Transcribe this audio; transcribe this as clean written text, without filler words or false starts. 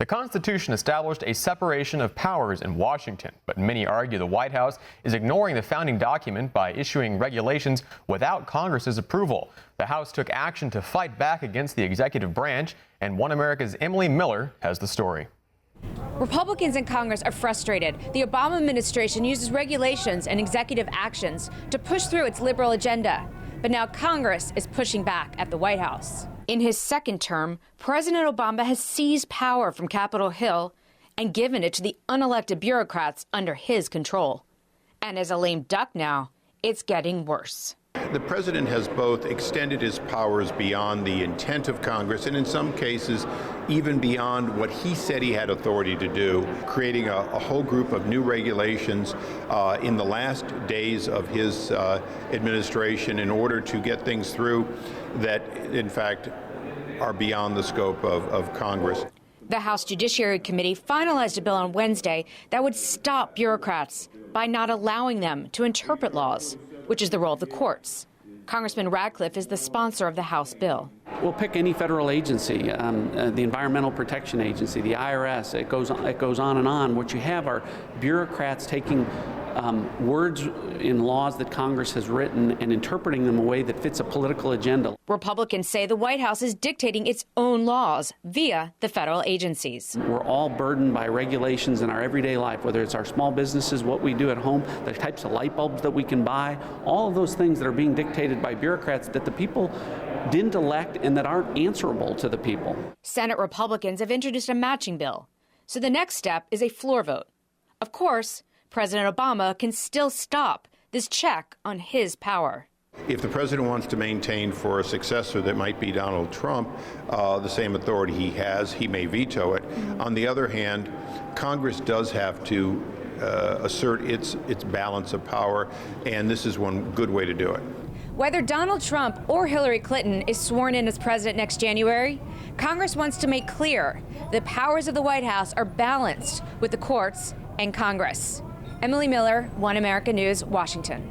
The Constitution established a separation of powers in Washington, but many argue the White House is ignoring the founding document by issuing regulations without Congress's approval. The House took action to fight back against the executive branch, and One America's Emily Miller has the story. Republicans in Congress are frustrated. The Obama administration uses regulations and executive actions to push through its liberal agenda. But now Congress is pushing back at the White House. In his second term, President Obama has seized power from Capitol Hill and given it to the unelected bureaucrats under his control. And as a lame duck now, it's getting worse. The president has both extended his powers beyond the intent of Congress and in some cases even beyond what he said he had authority to do, creating a whole group of new regulations in the last days of his administration in order to get things through that, in fact, are beyond the scope of Congress. The House Judiciary Committee finalized a bill on Wednesday that would stop bureaucrats by not allowing them to interpret laws, which is the role of the courts. Congressman Radcliffe is the sponsor of the House bill. We'll pick any federal agency, the Environmental Protection Agency, the IRS, it goes on and on. What you have are bureaucrats taking words in laws that Congress has written and interpreting them in a way that fits a political agenda. Republicans say the White House is dictating its own laws via the federal agencies. We're all burdened by regulations in our everyday life, whether it's our small businesses, what we do at home, the types of light bulbs that we can buy, all of those things that are being dictated by bureaucrats that the people didn't elect and that aren't answerable to the people. Senate Republicans have introduced a matching bill. So the next step is a floor vote. Of course, President Obama can still stop this check on his power. If the president wants to maintain for a successor that might be Donald Trump the same authority he has, he may veto it. On the other hand, Congress does have to assert its balance of power, and this is one good way to do it. Whether Donald Trump or Hillary Clinton is sworn in as president next January, Congress wants to make clear the powers of the White House are balanced with the courts and Congress. Emily Miller, One America News, Washington.